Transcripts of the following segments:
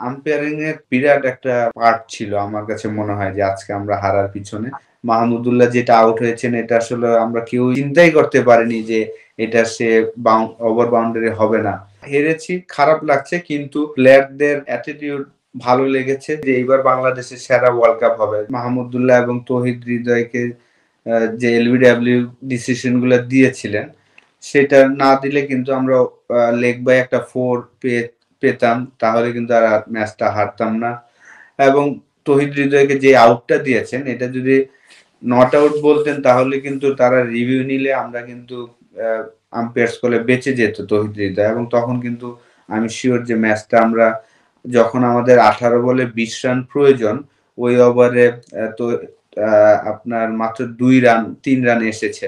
Umpiring এর বিরাট একটা part ছিল আমার কাছে মনে হয় যে আজকে আমরা হারার পিছনে। মাহমুদুল্লাহ যেটা আউট হয়েছেন এটা আসলে আমরা কেউ চিন্তাই করতে পারিনি যে এটা সে ওভার বাউন্ডারি হবে না। হেরেছি, খারাপ লাগছে কিন্তু প্লেয়ারদের অ্যাটিটিউড ভালো লেগেছে যে এইবার বাংলাদেশের সেরা ওয়ার্ল্ড কাপ হবে। মাহমুদুল্লাহ এবং তৌহিদ হৃদয়কে যে এলবিডব্লিউ ডিসিশন গুলা দিয়েছিলেন সেটা না দিলে কিন্তু আমরা লেগ বাই একটা 4 পেতাম, তাহলে কিন্তু আর ম্যাচটা হারতাম না। এবং তৌহিদ হৃদয়কে যে আউটটা দিয়েছেন এটা যদি নট আউট বলতেন তাহলে কিন্তু তারা রিভিউ নিলে আমরা কিন্তু আম্পায়ার্স কলে বেঁচে যেত তৌহিদ হৃদয়, এবং তখন কিন্তু আমি শিওর যে ম্যাচটা আমরা যখন আমাদের 18 বলে 20 রান প্রয়োজন ওই ওভারে তো আপনার মাত্র 3 রান এসেছে।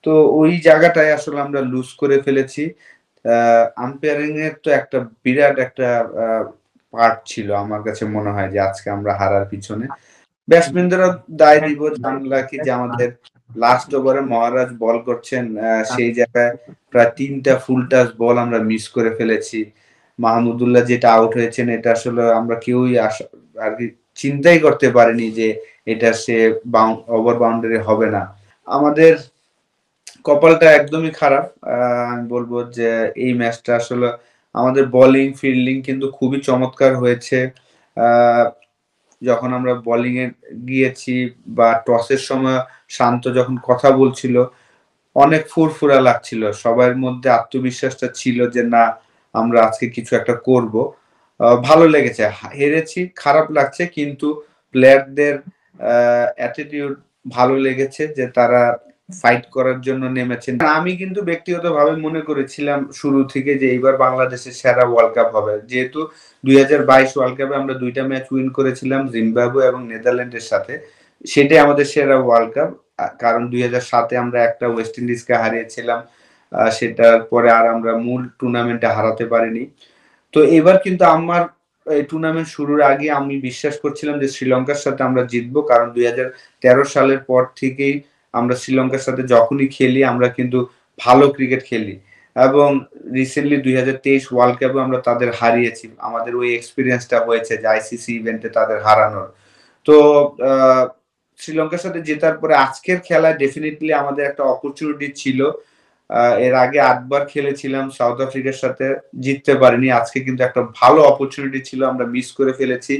তো ওই জায়গাটায় আসলে আমরা লুজ করে ফেলেছি। আম্পায়ারিং এর তো একটা বিরাট একটা পার্ট ছিল আমার কাছে মনে হয় যে আজকে আমরা হারার পিছনে। ব্যাটসম্যানদেরও দায় দিব, আনলাকি যে আমাদের লাস্ট ওভারে মহারাজ বল করছেন, সেই জায়গায় প্রায় 3টা ফুল টাচ বল আমরা মিস করে ফেলেছি। মাহমুদুল্লাহ যেটা আউট হয়েছেন এটা আসলে আমরা কেউই আরকি চিন্তাই করতে পারিনি যে এটা সে ওভার বাউন্ডারি হবে না। আমাদের কপালটা একদমই খারাপ। আমি বলব যে এই ম্যাচটা আসলে আমাদের বোলিং, ফিল্ডিং কিন্তু খুবই চমৎকার হয়েছে। আ যখন আমরা বোলিং এ গিয়েছি বা টসের সময় শান্ত যখন কথা বলছিল, অনেক ফুরফুরা লাগছিল। সবার মধ্যে আত্মবিশ্বাসটা ছিল যে না আমরা আজকে কিছু একটা করব। ভালো লেগেছে। হেরেছি, খারাপ লাগছে কিন্তু প্লেয়ারদের অ্যাটিটিউড ভালো লেগেছে যে তারা ফাইট করার জন্য নেমেছেন। আমি কিন্তু ব্যক্তিগতভাবে মনে করেছিলাম শুরু থেকে যে এইবার বাংলাদেশের সেরা ওয়ার্ল্ড কাপ হবে। যেহেতু ২০২২ ওয়ার্ল্ড কাপে আমরা ২ টা ম্যাচ উইন করেছিলাম জিম্বাবুয়ে এবং নেদারল্যান্ডের সাথে। সেটাই আমাদের সেরা ওয়ার্ল্ড কাপ। কারণ ২০০৭ এ আমরা একটা ওয়েস্ট ইন্ডিজকে হারিয়েছিলাম। সেটার পরে আর আমরা মূল টুর্নামেন্টে হারাতে পারিনি। তো এবার কিন্তু আমার এই টুর্নামেন্ট শুরুর আগে আমি বিশ্বাস করছিলাম যে শ্রীলঙ্কার সাথে আমরা জিতবো। কারণ ২০১৩ সালের পর থেকেই আমরা শ্রীলঙ্কার সাথে যখনই খেলি আমরা কিন্তু ভালো ক্রিকেট খেলি। এবং রিসেন্টলি ২০২৩ ওয়ার্ল্ড কাপে আমরা তাদের হারিয়েছি। আমাদের ওই এক্সপেরিয়েন্সটা হয়েছে যে আইসিসি ইভেন্টে তাদের হারানোর। তো আ শ্রীলঙ্কার সাথে জেতার পরে আজকের খেলায় ডেফিনিটলি আমাদের একটা অপরচুনিটি ছিল। এর আগে ৮ বার খেলেছিলাম সাউথ আফ্রিকার সাথে, জিততে পারিনি। আজকে কিন্তু একটা ভালো অপরচুনিটি ছিল, আমরা মিস করে ফেলেছি।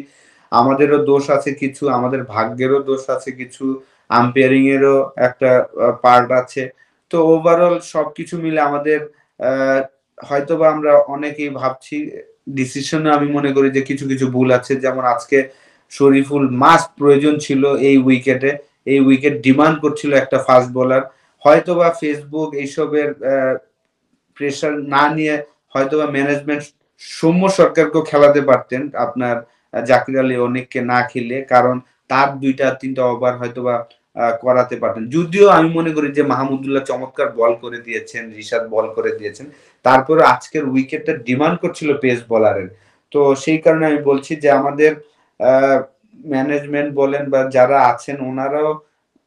আমাদেরও দোষ আছে কিছু, আমাদের ভাগ্যেরও দোষ আছে কিছু, আম্পায়ারিং এরও একটা পার্ট আছে। তো ওভারঅল সবকিছু মিলে আমাদের আ হয়তোবা আমরা অনেকেই ভাবছি ডিসিশনে আমি মনে করি যে কিছু ভুল আছে। যেমন আজকে শরীফুল মাস্ট প্রয়োজন ছিল এই উইকেটে। এই উইকেট ডিমান্ড করছিল একটা ফাস্ট বোলার। হয়তোবা ফেসবুক এইসবের প্রেশার না নিয়ে হয়তোবা ম্যানেজমেন্ট সৌম্য সরকারকেও খেলাতে পারতেন আপনার জাকির আলী অনেককে না খেলিয়ে। কারণ তার ২ টা ৩ টা ওভার হয়তোবা করাতে পারতেন। যদিও আমি মনে করি যে মাহমুদুল্লাহ চমৎকার বল করে দিয়েছেন, রিশাদ বল করে দিয়েছেন। তারপরেও আজকের উইকেটটা ডিমান্ড করছিল পেস বোলারের। তো সেই কারণে আমি বলছি যে আমাদের আ ম্যানেজমেন্ট বলেন বা যারা আছেন উনারাও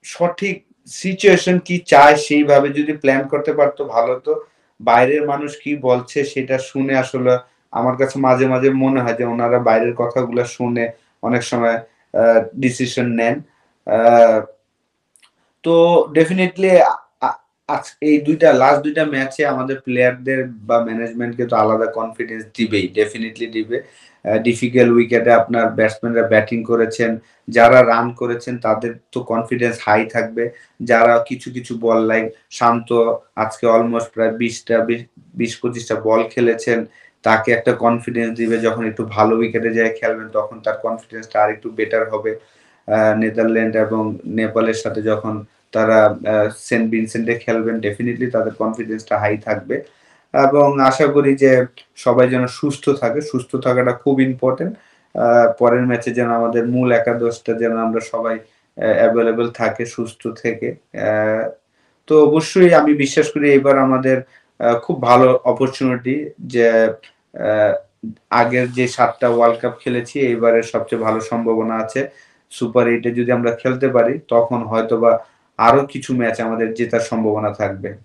সঠিক সিচুয়েশন কি চায় সেইভাবে যদি প্ল্যান করতে পারতো ভালো হতো। বাইরের মানুষ কি বলছে সেটা শুনে আসলে আমার কাছে মাঝে মাঝে মনে হয় যে উনারা বাইরের কথাগুলা শুনে অনেক সময় আ ডিসিশন নেন। আ তো ডেফিনিটলি আ আ আজ এই ২ টা লাস্ট ২ টা ম্যাচে আমাদের প্লেয়ারদের বা ম্যানেজমেন্টকে তো আলাদা কনফিডেন্স দিবেই। ডেফিনিটলি দিবে। ডিফিকাল্ট উইকেটে আপনার ব্যাটসম্যানরা ব্যাটিং করেছেন। যারা রান করেছেন তাদের তো কনফিডেন্স হাই থাকবে। যারা কিছু বল লাইক শান্ত আজকে অলমোস্ট প্রায় ২০-২৫ টা বল খেলেছেন। তাকে একটা কনফিডেন্স দিবে যখন একটু ভালো উইকেটে যেয়ে খেলবেন তখন তার কনফিডেন্সটা আরেকটু বেটার হবে। নেদারল্যান্ড এবং নেপালের সাথে যখন তারা আ সেন্ট ভিনসেন্টে খেলবেন ডেফিনিটলি তাদের কনফিডেন্সটা হাই থাকবে। এবং আশা করি যে সবাই যেন সুস্থ থাকে। সুস্থ থাকাটা খুব ইম্পোর্টেন্ট। আ পরের ম্যাচে যেন আমাদের মূল একাদশটা যেন আমরা সবাই এভেইলেবল থাকে সুস্থ থেকে। তো অবশ্যই আমি বিশ্বাস করি এবার আমাদের খুব ভালো অপরচুনিটি যে আ আগের যে ৭ টা ওয়ার্ল্ড কাপ খেলেছি এইবারের সবচেয়ে ভালো সম্ভাবনা আছে। সুপার 8 এ যদি আমরা খেলতে পারি তখন হয়তোবা আরো কিছু ম্যাচ আমাদের জেতার সম্ভাবনা থাকবে।